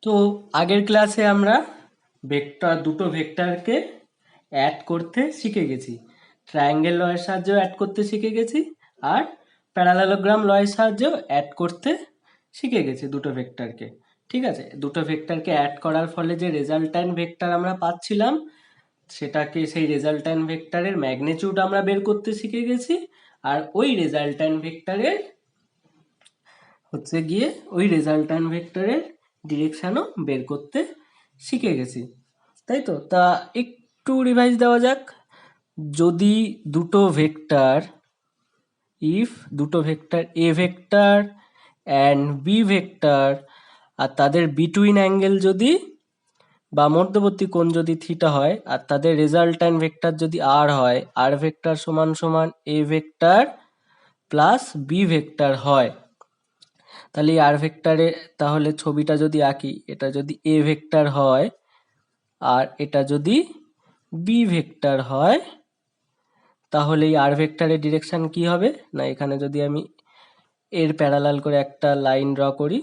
তো আগের ক্লাসে আমরা দুটো ভেক্টরকে অ্যাড করতে শিখে গেছি। ট্রায়াঙ্গেল লয়ের সাহায্যেও অ্যাড করতে শিখে গেছি, আর প্যারালালোগ্রাম লয়ের সাহায্যেও অ্যাড করতে শিখে গেছি দুটো ভেক্টরকে। ঠিক আছে, দুটো ভেক্টরকে অ্যাড করার ফলে যে রেজাল্ট্যান্ট ভেক্টর আমরা পাচ্ছিলাম, সেই রেজাল্ট্যান্ট ভেক্টরের ম্যাগনিটিউড আমরা বের করতে শিখে গেছি। আর ওই রেজাল্ট্যান্ট ভেক্টরের ডিরেকশনও বের করতে শিখে গেছি, তাই তো? তা একটু রিভাইজ দেওয়া যাক। যদি দুটো ভেক্টর দুটো vector A vector and B vector, আর তাদের বিটুইন অ্যাঙ্গেল যদি বা মধ্যবর্তী কোণ যদি থিটা হয়, আর তাদের রেজাল্ট্যান্ট ভেক্টর যদি আর হয়, আর ভেক্টর সমান সমান A vector plus B vector হয়, তাহলে এই আর ভেক্টরে, তাহলে ছবিটা যদি আঁকি, এটা যদি এ ভেক্টর হয় আর এটা যদি বি ভেক্টর হয়, তাহলে এই আর ভেক্টরের ডিরেকশন কি হবে না, এখানে যদি আমি এর প্যারালাল করে একটা লাইন ড্র করি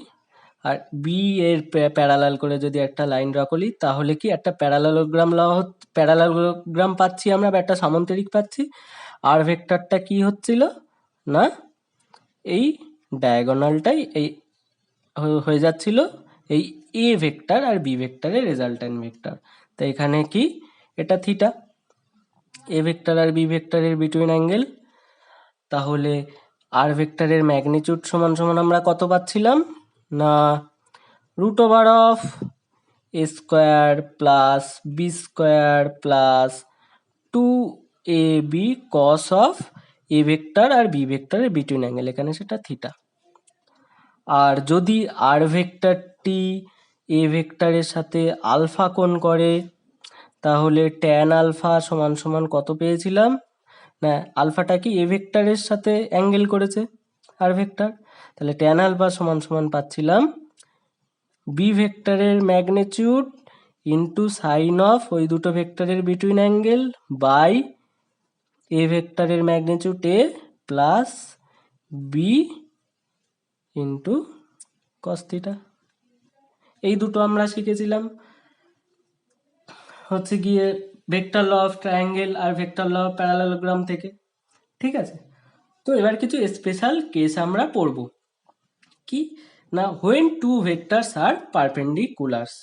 আর বি এর প্যারালাল করে যদি একটা লাইন ড্র করি, তাহলে কি একটা প্যারালালোগ্রাম পাচ্ছি আমরা, বা একটা সামান্তরিক পাচ্ছি। আর ভেক্টরটা কি হচ্ছিল না, এই ডায়াগোনালটাই এই হয়ে যাচ্ছিল এই এ ভেক্টর আর বি ভেক্টরের রেজাল্ট্যান্ট ভেক্টর। তো এখানে কি, এটা থিটা, এ ভেক্টর আর বি ভেক্টরের বিটুইন অ্যাঙ্গেল। তাহলে আর ভেক্টরের ম্যাগনিটিউড সমান সমান আমরা কত পাচ্ছিলাম না, √অফ এ square plus B square plus 2ab cos of A vector আর বি ভেক্টরের বিটুইন অ্যাঙ্গেল, এখানে সেটা থিটা। আর যদি আর ভেক্টরটি এ ভেক্টরের সাথে আলফা কোণ করে, তাহলে ট্যান আলফা সমান সমান কত পেয়েছিলাম না, আলফাটা কি এ ভেক্টরের সাথে অ্যাঙ্গেল করেছে আর ভেক্টর, তাহলে ট্যান আলফা সমান সমান পাচ্ছিলাম বি ভেক্টরের ম্যাগনিটিউড ইন্টু সাইন অফ ওই দুটো ভেক্টরের বিটুইন অ্যাঙ্গেল বাই এ ভেক্টরের magnitude a plus b into cos theta. এই দুটো আমরা শিখেছিলাম হচ্ছে গিয়ে ভেক্টর ল অফ ট্রায়াঙ্গেল আর ভেক্টর ল অফ প্যারালালোগ্রাম থেকে। ঠিক আছে, তো এবার কিছু স্পেশাল কেস আমরা পড়ব। কি না, হোয়েন টু ভেক্টরস আর পারপেন্ডিকুলার্স।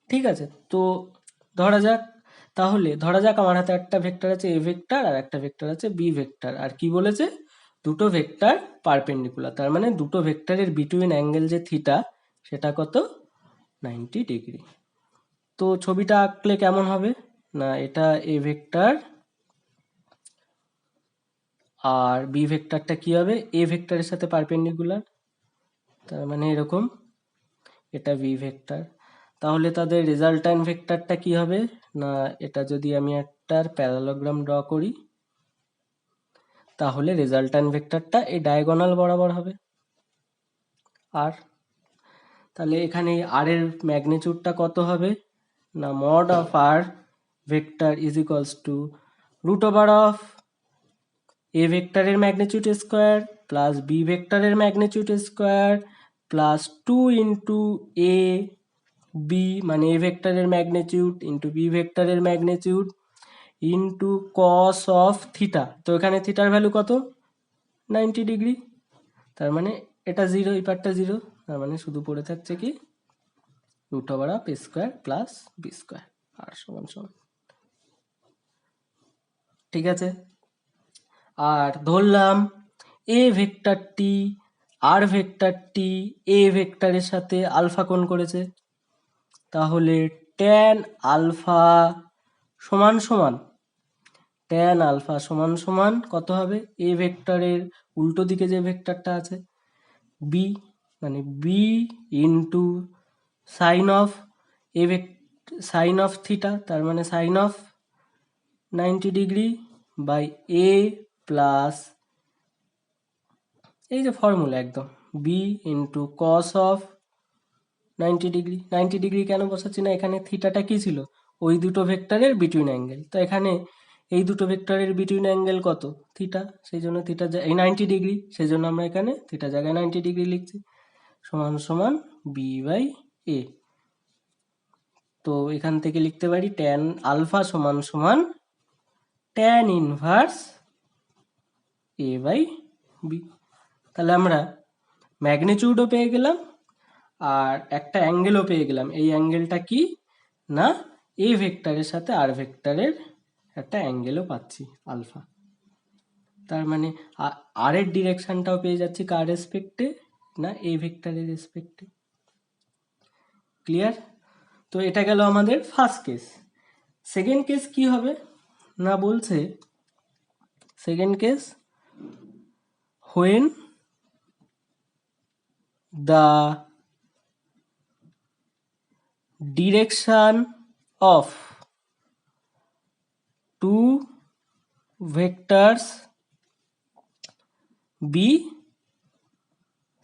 ঠিক আছে, তো ধরা যাক আমার হাতে একটা ভেক্টর আছে এ ভেক্টর আর একটা ভেক্টর আছে বি ভেক্টর, আর কি বলেছে, দুটো ভেক্টর পারপেন্ডিকুলার, তার মানে দুটো ভেক্টরের বিটুইন অ্যাঙ্গেল যে থিটা, সেটা কত, 90 ডিগ্রি। তো ছবিটা আঁকলে কেমন হবে না, এটা এ ভেক্টর আর বি ভেক্টরটা কি হবে, এ ভেক্টরের সাথে পারপেন্ডিকুলার, তার মানে এরকম, এটা বি ভেক্টর। তাহলে তাদের রেজাল্ট্যান্ট ভেক্টরটা কি হবে না, এটা যদি আমি একটা প্যারালোগ্রাম ড্র করি, তাহলে রেজাল্ট্যান্ট ভেক্টরটা এই ডায়াগোনাল বরাবর হবে আর, তাহলে এখানে আর এর ম্যাগনিটিউডটা কত হবে না, mod of R vector is equals to √অফ এ ভেক্টরের ম্যাগনিটিউড স্কোয়ার প্লাস বি ভেক্টরের magnitude square plus 2 into a b, মানে এ ভেক্টরের ম্যাগনিটিউড ইন্টু বি ভেক্টরের magnitude into cos of theta. তো এখানে থিটার ভ্যালু কত, 90 ডিগ্রি, তার মানে এটা জিরো, এই পার্টটা জিরো, তার মানে শুধু পড়ে থাকছে কি √অফ এ স্কোয়ার প্লাস বি স্কোয়ার আর সমান সমান। ঠিক আছে, আর ধরলাম এ ভেক্টরটি আর ভেক্টরটি এ ভেক্টরের সাথে আলফা কোণ করেছে, তাহলে ট্যান আলফা সমান সমান কত হবে, এ ভেক্টরের উল্টো দিকে যে ভেক্টরটা আছে বি, মানে B into sine of theta, তার মানে sine of 90 degree by A plus, এই যে ফর্মুলা একদম, B into cos of 90 degree. 90 degree কেন বসাচ্ছি না, এখানে থিটাটা কি ছিল, ওই দুটো ভেক্টরের বিটুইন অ্যাঙ্গেল, তো এখানে এই দুটো ভেক্টরের বিটুইন অ্যাঙ্গেল কত, থিটা, সেই জন্য থিটা এই 90 ডিগ্রি, সেই জন্য আমরা এখানে থিটা জায়গায় 90 ডিগ্রি লিখছি, সমান সমান বি বাই এ। তো এখান থেকে লিখতে পারি ট্যান আলফা সমান সমান tan inverse A by B. তাহলে আমরা ম্যাগনিটিউডও পেয়ে গেলাম আর একটা অ্যাঙ্গেলও পেয়ে গেলাম। এই অ্যাঙ্গেলটা কি না, এ ভেক্টরের সাথে আর ভেক্টরের একটা অ্যাঙ্গেলও পাচ্ছি আলফা। তার মানে আর এর ডিরেকশনটাও পেয়ে যাচ্ছি কার রেসপেক্টে না, এ ভেক্টরের রেসপেক্টে। ক্লিয়ার? তো এটা গেল আমাদের ফার্স্ট কেস। সেকেন্ড কেস কি হবে না, বলছে second case when the direction of two vectors be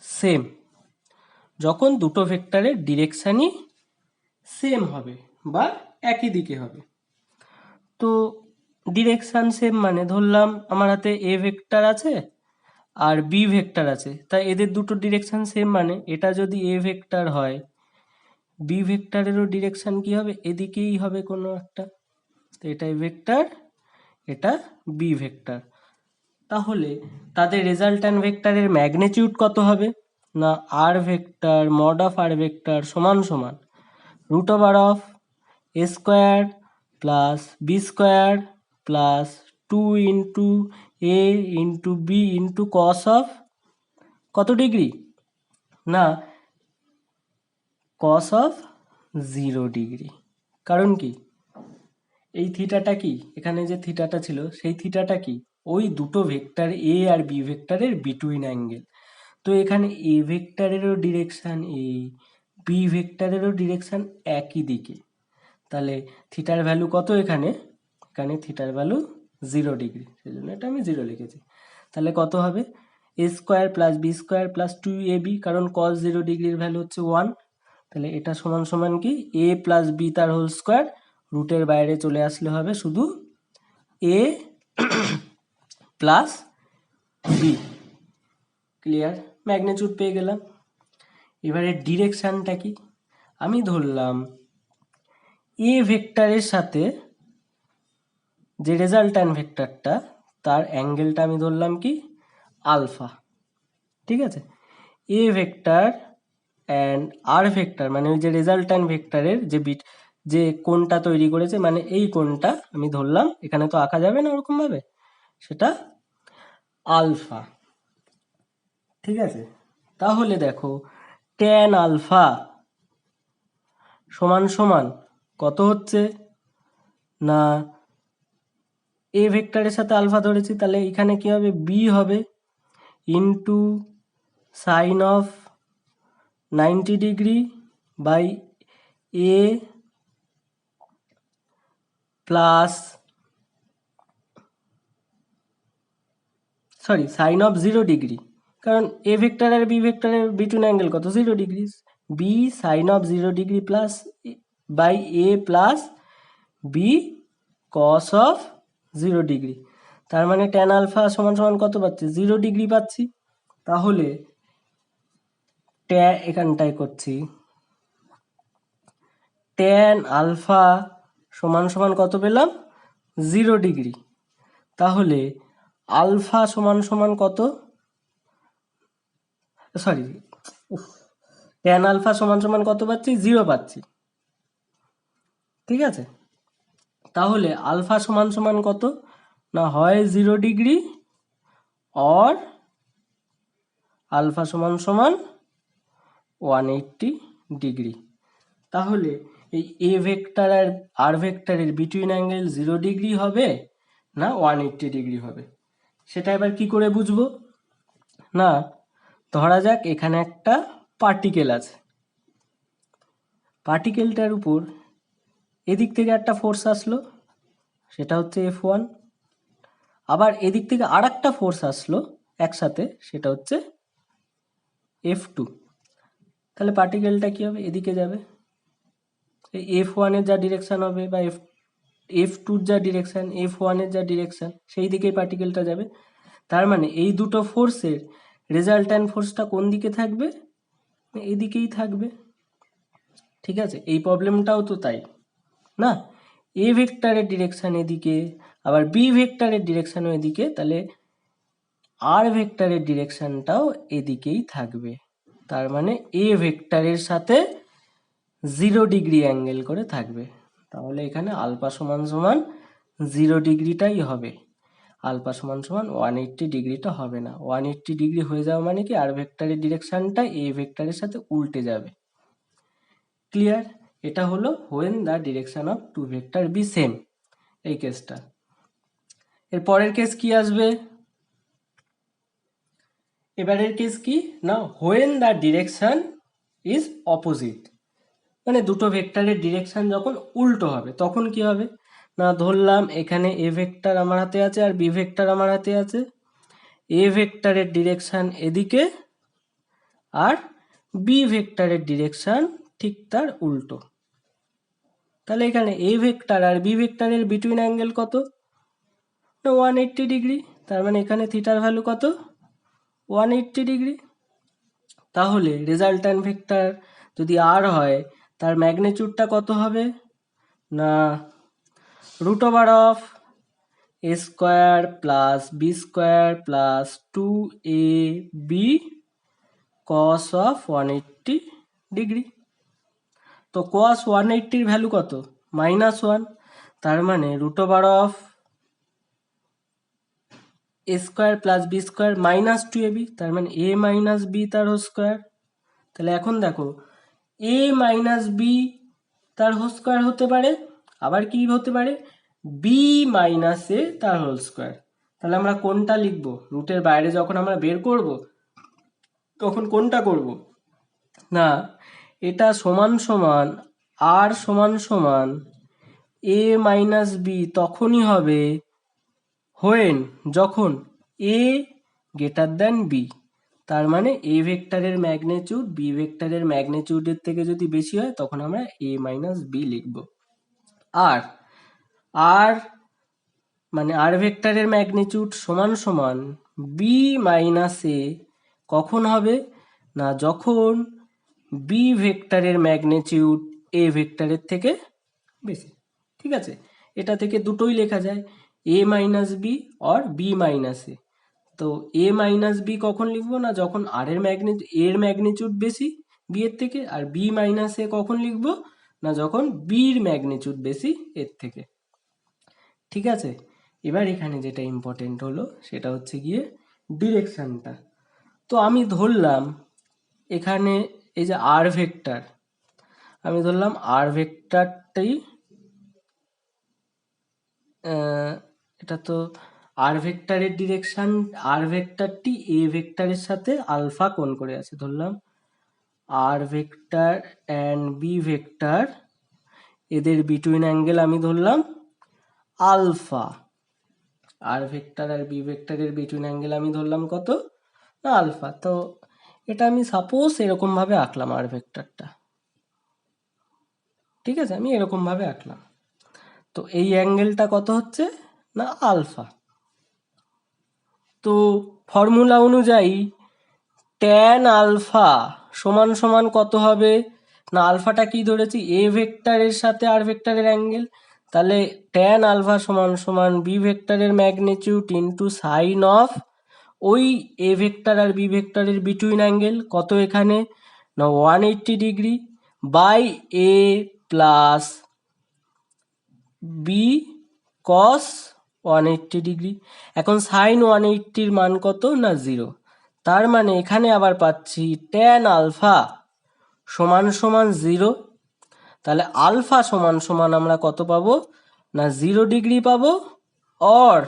same, যখন দুটো ভেক্টরের ডিরেকশনই সেম হবে বা একই দিকে হবে। তো ডিরেকশন সেম মানে ধরলাম আমার হাতে এ ভেক্টর আছে আর বি ভেক্টর আছে, তাই এদের দুটো ডিরেকশন সেম মানে এটা যদি এ ভেক্টর হয়, বি ভেক্টরেরও ডিরেকশন কি হবে, এদিকেই হবে কোনো একটা। তো এটা এ ভেক্টর, এটা বি ভেক্টর। তাহলে তাদের রেজাল্ট্যান্ট ভেক্টরের ম্যাগনিটিউড কত হবে না, R vector mod of R vector সমান সমান root over of A square plus B square plus 2 into a into b into cos of কত ডিগ্রি না, কস অফ 0 ডিগ্রি। কারণ কি, এই থিটাটা কি, এখানে যে থিটাটা ছিল সেই থিটাটা কি, ওই দুটো ভেক্টর এ আর বি ভেক্টরের বিটুইন অ্যাঙ্গেল। তো এখানে এ ভেক্টরেরও ডিরেকশন এই, বি ভেক্টরেরও ডিরেকশন একই দিকে। তাহলে থিটার ভ্যালু কত এখানে, এখানে থিটার ভ্যালু 0 ডিগ্রি, সেই জন্য এটা আমি 0 লিখেছি। তাহলে কত হবে, a square plus B square plus 2ab, কারণ কস 0 ডিগ্রির ভ্যালু হচ্ছে 1। তাহলে এটা সমান সমান কি এ প্লাস বি তার হোল স্কোয়ার, রুটের বাইরে চলে আসলে হবে শুধু এ প্লাস বি। ক্লিয়ার? ম্যাগনিটিউড পেয়ে গেলাম। এবারে ডিরেকশনটা কি, আমি ধরলাম এ ভেক্টরের সাথে যে রেজাল্ট্যান্ট ভেক্টরটা তার অ্যাঙ্গেলটা আমি ধরলাম কি আলফা। ঠিক আছে, এ ভেক্টর অ্যান্ড আর ভেক্টর মানে ওই যে রেজাল্ট্যান্ট ভেক্টরের যে কোণটা তৈরি করেছে, মানে এই কোণটা আমি ধরলাম, এখানে তো আঁকা যাবে না ওরকম ভাবে, সেটা আলফা। ঠিক আছে, তাহলে দেখো ট্যান আলফা সমান সমান কত হচ্ছে না, এ ভেক্টরের সাথে আলফা ধরেছি, তাহলে এখানে কি হবে বি হবে into sine of 90 degree by A plus sine of 0 degree, কারণ এ ভেক্টর আর বি ভেক্টরের বিটুইন অ্যাঙ্গেল কত 0 degree, B sine of 0 degree plus by A plus B cos of 0 degree. তার মানে ট্যান আলফা সমান সমান কত পাচ্ছি 0 ডিগ্রি পাচ্ছি। তাহলে এখানটায় করছি ট্যান আলফা সমান সমান কত পেলাম 0 ডিগ্রি। তাহলে আলফা সমান সমান কত, ট্যান আলফা সমান সমান কত পাচ্ছি 0 পাচ্ছি। ঠিক আছে, তাহলে আলফা সমান সমান কত না, হয় 0 ডিগ্রি অর আলফা সমান সমান 180 ডিগ্রি। তাহলে এই এ ভেক্টর আর আর ভেক্টরের বিটুইন অ্যাঙ্গেল 0 ডিগ্রি হবে না 180 ডিগ্রি হবে, সেটা এবার কি করে বুঝবো না, ধরা যাক এখানে একটা পার্টিকেল আছে, পার্টিকেলটার উপর এদিক থেকে একটা ফোর্স আসলো, সেটা হচ্ছে F1, আবার এদিক থেকে আর একটা ফোর্স আসলো একসাথে, সেটা হচ্ছে F2। তাহলে পার্টিকেলটা কি হবে, এদিকে যাবে, এই F1 এর যা ডিরেকশন হবে বা F2 যা ডিরেকশন, F1 এর যা ডিরেকশন, সেই দিকেই পার্টিকেলটা যাবে। তার মানে এই দুটো ফোর্সের রেজাল্ট্যান্ট ফোর্সটা কোন দিকে থাকবে, এদিকেই থাকবে। ঠিক আছে, এই প্রবলেমটাও তো তাই না, এ ভেক্টরের ডিরেকশন এদিকে, আবার বি ভেক্টরের ডিরেকশনও এদিকে, তাহলে আর ভেক্টরের ডিরেকশনটাও এদিকেই থাকবে। তার মানে এ ভেক্টরের সাথে 0 ডিগ্রি অ্যাঙ্গেল করে থাকবে। তাহলে এখানে আলফা সমান সমান 0 ডিগ্রিটাই হবে, আলফা সমান সমান 180 ডিগ্রিটা হবে না। 180 ডিগ্রি হয়ে যাওয়া মানে কি আর ভেক্টরের ডিরেকশনটা এ ভেক্টরের সাথে উল্টে যাবে। ক্লিয়ার? এটা হলো when the direction of two vector be same, এই কেসটা। এর পরের কেস কি আসবে? এবারের কেস কি না, when the direction is opposite, মানে দুটো ভেক্টরের ডিরেকশন যখন উল্টো হবে তখন কি হবে না, ধরলাম এখানে এ ভেক্টর আমার হাতে আছে আর বি ভেক্টর আমার হাতে আছে, এ ভেক্টরের ডিরেকশন এদিকে আর বি ভেক্টরের ডিরেকশন ঠিক তার উল্টো। তাহলে এখানে এ ভেক্টর আর বি ভেক্টরের বিটুইন অ্যাঙ্গেল কত না 180 ডিগ্রি, তার মানে এখানে থিটার ভ্যালু কত 180 ডিগ্রি। তাহলে রেজাল্ট্যান্ট ভেক্টর যদি আর হয় তার ম্যাগনিটিউডটা কত হবে না √অফ a square plus B square plus 2ab cos of 180 degree. তো cos 180 ভ্যালু কত -1, তার মানে √অফ a square plus B square -2ab, তার মানে a মাইনাস বি তার হোল স্কোয়ার। তাহলে এখন দেখো a মাইনাস বি তার হোল স্কোয়ার হতে পারে, আবার কি হতে পারে বি মাইনাস এ তার হোল স্কোয়ার। তাহলে আমরা কোনটা লিখব, রুটের বাইরে যখন আমরা বের করব তখন কোনটা করব না, এটা সমান সমান আর সমান সমান এ মাইনাস বি তখনই হবে হোয়েন যখন এ গ্রেটার দ্যান বি, তার মানে এ ভেক্টরের ম্যাগনিটিউড বি ভেক্টরের ম্যাগনিটিউডের থেকে যদি বেশি হয় তখন আমরা এ মাইনাস বি লিখব। আর আর মানে আর ভেক্টরের ম্যাগনিটিউড সমান সমান বি মাইনাস এ কখন হবে না, যখন বি ভেক্টরের ম্যাগনিটিউড এ ভেক্টরের থেকে বেশি। ঠিক আছে, এটা থেকে দুটোই লেখা যায়, a minus b or b minus a. তো এ মাইনাস বি কখন লিখবো না, যখন আর এর ম্যাগনিটিউড বেশি বি এর থেকে, আর বি মাইনাস এ কখন লিখবো না, যখন বির ম্যাগনিটিউড বেশি এর থেকে। ঠিক আছে, এবার এখানে যেটা ইম্পর্টেন্ট হলো সেটা হচ্ছে গিয়ে ডিরেকশনটা। তো আমি ধরলাম এখানে এই যে আর ভেক্টর, আমি ধরলাম আর ভেক্টরটাই এটা তো আর ভেক্টরের ডিরেকশন, আর ভেক্টরটি এ ভেক্টরের সাথে আলফা কোণ করে আছে, ধরলাম আর ভেক্টর অ্যান্ড বি ভেক্টর এদের বিটুইন অ্যাঙ্গেল আমি ধরলাম আলফা, আর ভেক্টর আর বি ভেক্টরের বিটুইন অ্যাঙ্গেল আমি ধরলাম কত না আলফা। তো এটা আমি সাপোজ এরকম ভাবে আঁকলাম আর ভেক্টরটা, ঠিক আছে, আমি এরকম ভাবে আঁকলাম। তো এই অ্যাঙ্গেলটা কত হচ্ছে না আলফা। তো ফর্মুলা অনুযায়ী ট্যান আলফা সমান সমান কত হবে না, আলফাটা কি ধরেছি এ ভেক্টরের সাথে আর ভেক্টরের অ্যাঙ্গেল, তাহলে ট্যান আলফা সমান সমান বি ভেক্টরের ম্যাগনিটিউড ইন্টু সাইন অফ ওই এ ভেক্টর আর বি ভেক্টরের বিটুইন অ্যাঙ্গেল কত এখানে না 180 degree by A plus B cos 180 degree. এখন সাইন 180-র মান কত না 0, তার মানে এখানে আবার পাচ্ছি ট্যান আলফা সমান সমান 0। তাহলে আলফা সমান সমান আমরা কত পাবো না 0 ডিগ্রি পাবো, অর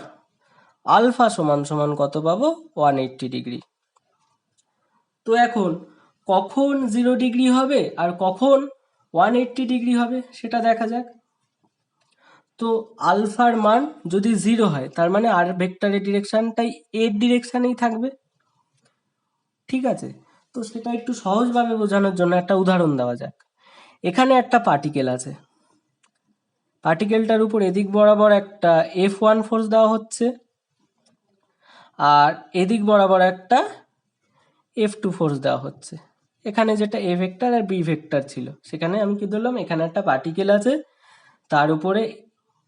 আলফা সমান সমান কত পাবো 180 ডিগ্রি। তো এখন কখন 0 ডিগ্রি হবে আর কখন 180 ডিগ্রি হবে সেটা দেখা যাক। তো আলফার মান যদি 0 হয় তার মানে আর ভেক্টরের ডিরেকশনটাই এর ডিরেকশনেই থাকবে। ঠিক আছে, তো সেটা একটু সহজভাবে বোঝানোর জন্য একটা উদাহরণ দেওয়া যাক। এখানে একটা পার্টিকেল আছে, পার্টিকেলটার উপর এদিক বরাবর একটা F1 ফোর্স দেওয়া হচ্ছে আর এদিক বরাবর একটা F2 ফোর্স দেওয়া হচ্ছে। এখানে যেটা এ ভেক্টর আর বি ভেক্টর ছিল, সেখানে আমি কি ধরলাম, এখানে একটা পার্টিকেল আছে, তার উপরে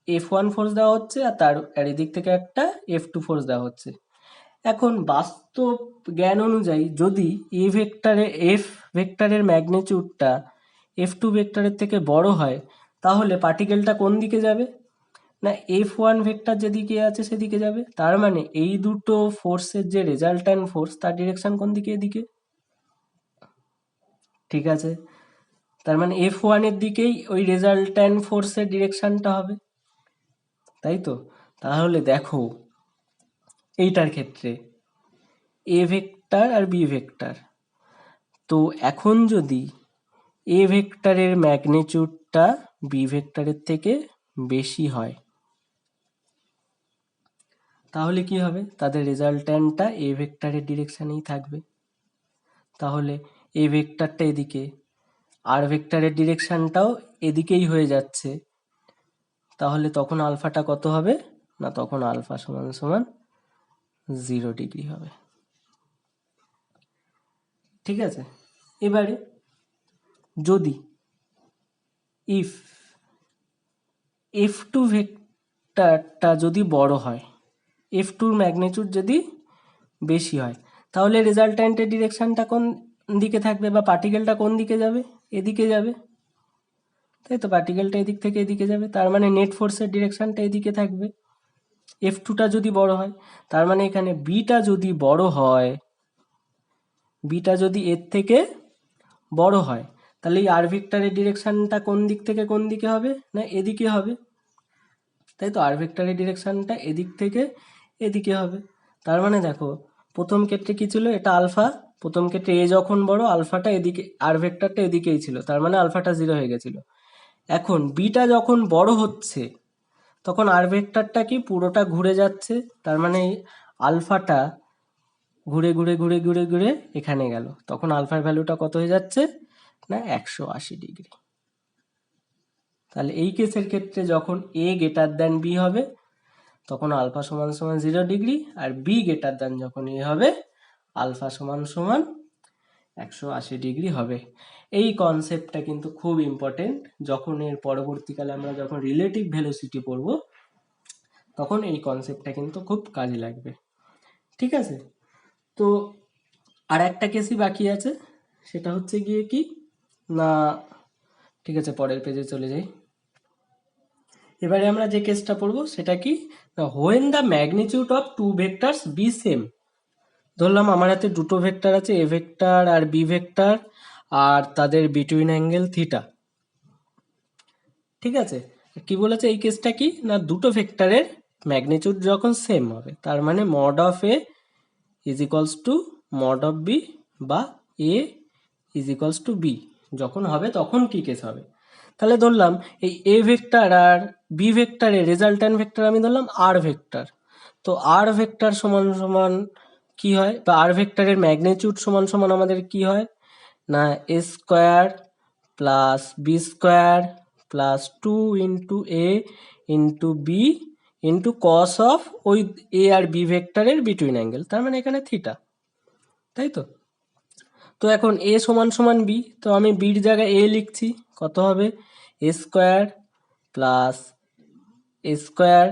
F1 ফোর্স দেওয়া হচ্ছে আর এদিক থেকে একটা F2 ফোর্স দেওয়া হচ্ছে। এখন বাস্তব জ্ঞান অনুযায়ী যদি এফ ভেক্টরের ম্যাগনিটিউডটা F2 ভেক্টরের থেকে বড় হয়, তাহলে পার্টিকেলটা কোন দিকে যাবে? না, F1 ভেক্টর যেদিকে আছে সেদিকে যাবে। তার মানে এই দুটো ফোর্সের যে রেজাল্ট্যান্ট ফোর্স, তার ডিরেকশন কোন দিকে? এদিকে। ঠিক আছে, তার মানে F1 এর দিকেই ওই রেজাল্ট্যান্ট ফোর্সের ডিরেকশনটা হবে, তাই তো? তাহলে দেখো এইটার ক্ষেত্রে এ ভেক্টর আর বি ভেক্টর, তো এখন যদি এ ভেক্টরের ম্যাগনিটিউডটা বি ভেক্টরের থেকে বেশি হয়, তাহলে কি হবে? তাদের রেজাল্ট্যান্টটা এ ভেক্টরের ডিরেকশনেই থাকবে। তাহলে এ ভেক্টরটা এদিকে, আর ভেক্টরের ডিরেকশনটাও এদিকেই হয়ে যাচ্ছে, তাহলে তখন আলফাটা কত হবে? না, তখন আলফা সমান সমান 0 ডিগ্রি হবে। ঠিক আছে, এবারে যদি ইফ F2 ভেক্টরটা যদি বড় হয়, F2 এর ম্যাগনিটিউড যদি বেশি হয়, তাহলে রেজাল্ট্যান্টের ডিরেকশনটা কোন দিকে থাকবে, বা পার্টিকেলটা কোন দিকে যাবে? এদিকে যাবে, তাই তো? পার্টিকেলটা এদিক থেকে এদিকে যাবে, তার মানে নেট ফোর্সের ডিরেকশনটা এদিকে থাকবে। F2টা যদি বড় হয়, তার মানে এখানে বিটা যদি বড় হয়, বিটা যদি এর থেকে বড় হয়, তাহলে এই আর ভেক্টরের ডিরেকশনটা কোন দিক থেকে কোন দিকে হবে? না, এদিকে হবে, তাই তো? আর ভেক্টরের ডিরেকশনটা এদিক থেকে এদিকে হবে। তার মানে দেখো, প্রথম ক্ষেত্রে কি ছিল? এটা আলফা। প্রথম ক্ষেত্রে এ যখন বড়, আলফাটা এদিকে, আর ভেক্টরটা এদিকেই ছিল, তার মানে আলফাটা 0 হয়ে গেছিল। এখন বিটা যখন বড় হচ্ছে, তখন আর ভেক্টরটা কি পুরোটা ঘুরে যাচ্ছে, তার মানে এই আলফাটা ঘুরে ঘুরে ঘুরে ঘুরে ঘুরে এখানে গেল, তখন আলফার ভ্যালুটা কত হয়ে যাচ্ছে? না, 180 ডিগ্রি। তাহলে এই কেসের ক্ষেত্রে যখন এ গ্রেটার দ্যান বি হবে, তখন আলফা সমান সমান 0 ডিগ্রি, আর বি গ্রেটার দ্যান যখন এ হবে, আলফা সমান সমান 180 ডিগ্রি হবে। এই কনসেপ্টটা কিন্তু খুব ইম্পর্টেন্ট, যখন এর পরবর্তীকালে আমরা যখন রিলেটিভ ভেলোসিটি পড়ব, তখন এই কনসেপ্টটা কিন্তু খুব কাজে লাগবে। ঠিক আছে, তো আর একটা কেসই বাকি আছে, সেটা হচ্ছে গিয়ে কি না, ঠিক আছে, পরের পেজে চলে যাই। এবারে আমরা যে কেসটা পড়বো সেটা কি, when the magnitude of two vectors be same. ধরলাম আমার হাতে দুটো ভেক্টর আছে, এ ভেক্টর আর বি ভেক্টর, আর তাদের বিটুইন অ্যাঙ্গেল থিটা। ঠিক আছে, কি বলেছে এই কেসটা কি না, দুটো ভেক্টরের ম্যাগনিটিউড যখন সেম হবে, তার মানে mod of A is equals to mod of B, বা A is equals to B যখন হবে, তখন কি কেস হবে? তাহলে ধরলাম এই এ ভেক্টর আর বি ভেক্টরের রেজাল্ট্যান্ট ভেক্টর আমি ধরলাম আর ভেক্টর। তো আর ভেক্টর সমান সমান কি হয়, বা আর ভেক্টরের ম্যাগনিটিউড সমান সমান আমাদের কি হয় না, a square plus B square plus 2 into a into b into cos of ওই এ আর বি ভেক্টরের বিটুইন অ্যাঙ্গেল, তার মানে এখানে থিটা, তাই তো? তো এখন এ সমান সমান বি, তো আমি বির জায়গায় এ লিখছি, কত হবে? A square plus A square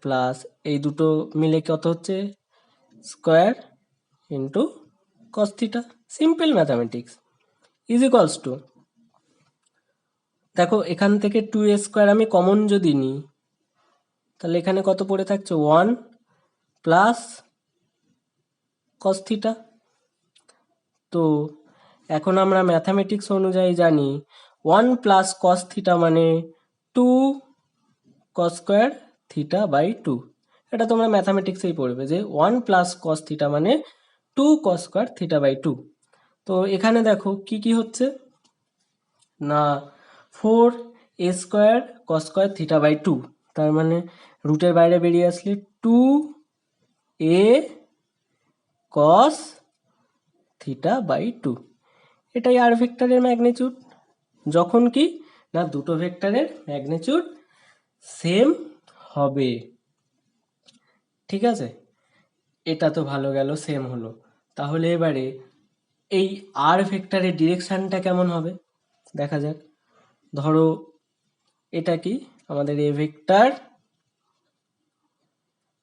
plus এই দুটো মিলে কত হচ্ছে? Square into cos theta. Simple mathematics is equals two, দেখো এখান থেকে 2a স্কোয়ার আমি কমন যদি নিই, তাহলে এখানে কত পড়ে থাকছে? 1 প্লাস কস থিটা। তো এখন আমরা ম্যাথামেটিক্স অনুযায়ী জানি 1 প্লাস কস থিটা মানে 2 কস স্কোয়ার থিটা বাই 2। এটা তোমরা ম্যাথামেটিক্সেই পড়বে যে 1 প্লাস কস থিটা মানে 2 কস স্কোয়ার থিটা বাই 2। তো এখানে দেখো কি কি হচ্ছে না, 4 a square cos square theta by 2, তার মানে রুটের বাইরে বেরিয়ে আসলে 2a কস থিটা বাই 2। এটাই আর ভেক্টরের ম্যাগনিটিউড, যখন কি না দুটো ভেক্টরের ম্যাগনিটিউড সেম হবে। ঠিক আছে, এটা তো ভালো গেল, সেম হলো। তাহলে এবারে এই আর ভেক্টরের ডিরেকশনটা কেমন হবে দেখা যাক। ধরো এটা কি আমাদের এ ভেক্টর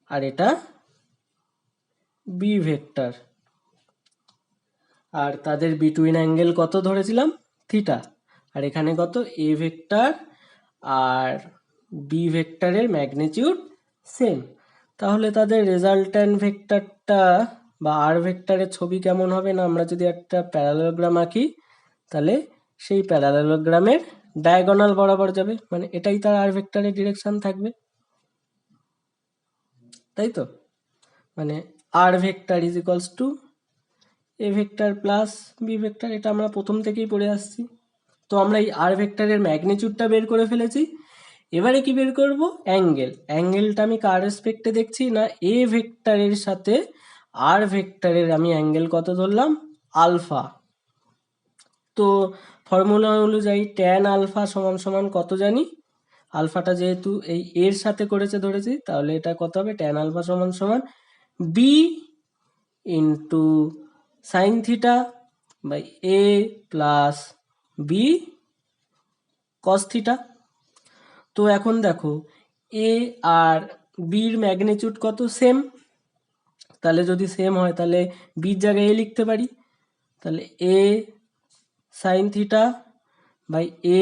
আর এটা বি ভেক্টর, আর তাদের বিটুইন অ্যাঙ্গেল কত ধরেছিলাম থিটা, আর এখানে কত এ ভেক্টর আর বি ভেক্টরের ম্যাগনিটিউড সেম। তাহলে তাদের রেজাল্ট্যান্ট ভেক্টরটা বা আর ভেক্টরের ছবি কেমন হবে না, আমরা যদি একটা প্যারালোগ্রাম আঁকি তাহলে সেই প্যারালোগ্রামের ডায়াগোনাল বরাবর যাবে, মানে এটাই তার আর ভেক্টরের ডিরেকশন থাকবে, তাই তো। মানে R vector is equals to a vector plus B vector, এটা আমরা প্রথম থেকেই পড়ে আসছি। তো আমরা এই আর ভেক্টরের ম্যাগনিটিউডটা বের করে ফেলেছি। এবারে কি বের করব, অ্যাঙ্গেল। অ্যাঙ্গেলটা আমি কার রেসপেক্টে দেখছি না এ ভেক্টরের সাথে আর ভেক্টরের আমি অ্যাঙ্গেল কত ধরলাম আলফা। তো ফর্মুলা অনুযায়ী ট্যান আলফা সমান সমান কত জানি, আলফাটা যেহেতু এই এর সাথে করেছে ধরেছি, তাহলে এটা কত হবে ট্যান আলফা সমান সমান B into sine theta by A plus B cos theta. তো এখন দেখো এ আর বির ম্যাগনিটিউড কত সেম, তাহলে যদি সেম হয় তাহলে বির জায়গায় এ লিখতে পারি, তাহলে a sine theta by A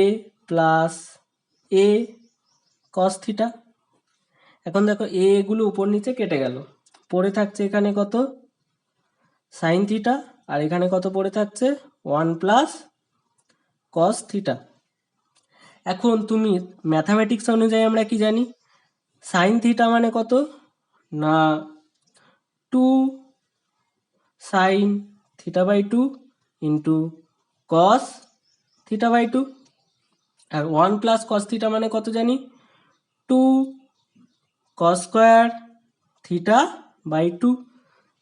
plus a cos theta. এখন দেখো এ গুলো উপর নিচে কেটে গেল, পড়ে থাকছে এখানে কত সাইন থিটা, আর এখানে কত পড়ে থাকছে 1 প্লাস কস থিটা। এখন তুমি ম্যাথামেটিক্স অনুযায়ী আমরা কি জানি, সাইন থিটা মানে কত না 2 sine theta by 2 into cos theta by 2, আর 1 প্লাস কস থিটা মানে কত জানি 2 কস স্কোয়ার থিটা বাই 2।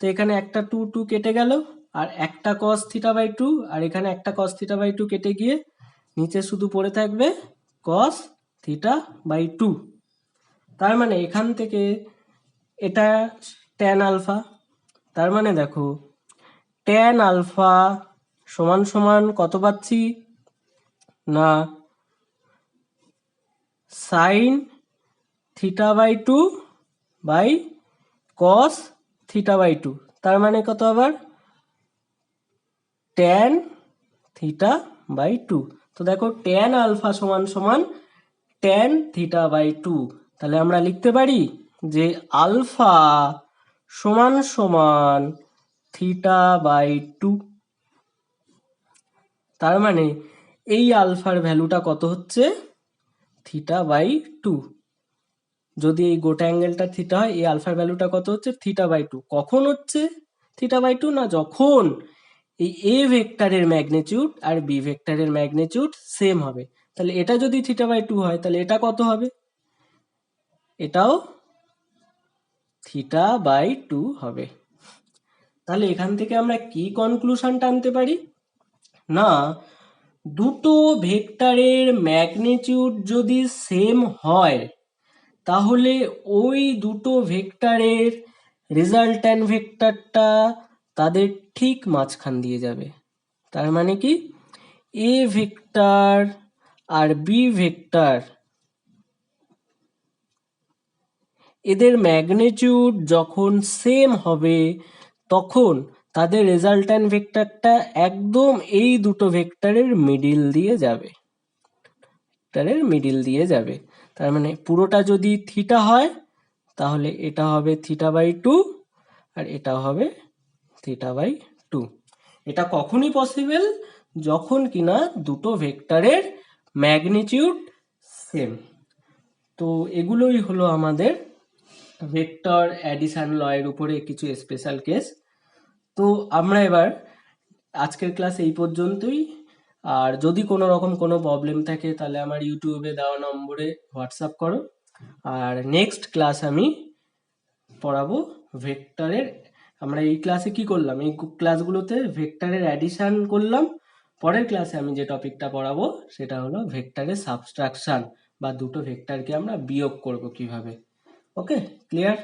তো এখানে একটা 2 2 কেটে গেল, আর একটা কস থিটা বাই 2, আর এখানে একটা কস থিটা বাই 2 কেটে গিয়ে নিচে শুধু পড়ে থাকবে কস থিটা বাই 2। তার মানে এখান থেকে এটা ট্যান আলফা, তার মানে দেখো ট্যান আলফা সমান সমান কত পাচ্ছি না sine theta by 2 by cos theta by 2, তার মানে কত আবার ট্যান থিটা বাই 2। তো দেখো ট্যান আলফা সমান সমান ট্যান থিটা বাই 2, তাহলে আমরা লিখতে পারি যে আলফা সমান সমান থিটা বাই 2। তার মানে এই আলফার ভ্যালুটা কত হচ্ছে থিটা বাই 2। যদি এই গোটা অ্যাঙ্গেলটা থিটা হয়, এই আলফার ভ্যালুটা কত হচ্ছে থিটা বাই 2। কখন হচ্ছে থিটা বাই 2 না যখন এই এ ভেক্টরের ম্যাগনিটিউড আর বি ভেক্টরের ম্যাগনিটিউড সেম হবে। তাহলে এটা যদি থিটা বাই 2 হয় তাহলে এটা কত হবে, এটাও থিটা বাই 2 হবে। তাহলে এখান থেকে আমরা কি কনক্লুশন টানতে পারি না দুটো ভেক্টরের ম্যাগনিটিউড যদি সেম হয় তাহলে ওই দুটো ভেক্টরের রেজাল্ট্যান্ট ভেক্টরটা তাদের ঠিক মাঝখান দিয়ে যাবে। তার মানে কি এ ভেক্টর আর বি ভেক্টর এদের ম্যাগনিটিউড যখন সেম হবে তখন তাদের রেজাল্ট্যান্ট ভেক্টরটা একদম এই দুটো ভেক্টরের মিডিল দিয়ে যাবে, ভেক্টরের মিডিল দিয়ে যাবে। তার মানে পুরোটা যদি থিটা হয় তাহলে এটা হবে থিটা বাই 2 আর এটা হবে থিটা বাই 2। এটা কখনই পসিবল যখন কিনা দুটো ভেক্টরের ম্যাগনিটিউড সেম। তো এগুলোই হলো আমাদের ভেক্টর অ্যাডিশন ল এর উপরে কিছু স্পেশাল কেস। তো আমরা এবার আজকের ক্লাস এই পর্যন্তই। আর যদি কোনো রকম কোনো প্রবলেম থাকে তাহলে আমার ইউটিউবে দেওয়া নম্বরে হোয়াটসঅ্যাপ করো। আর নেক্সট ক্লাস আমি পড়াবো ভেক্টরের, আমরা এই ক্লাসে কি করলাম এই ক্লাসগুলোতে ভেক্টরের অ্যাডিশন করলাম। পরের ক্লাসে আমি যে টপিকটা পড়াবো সেটা হলো ভেক্টরের সাবট্রাকশন বা দুটো ভেক্টরকে আমরা বিয়োগ করব কিভাবে। ওকে, ক্লিয়ার?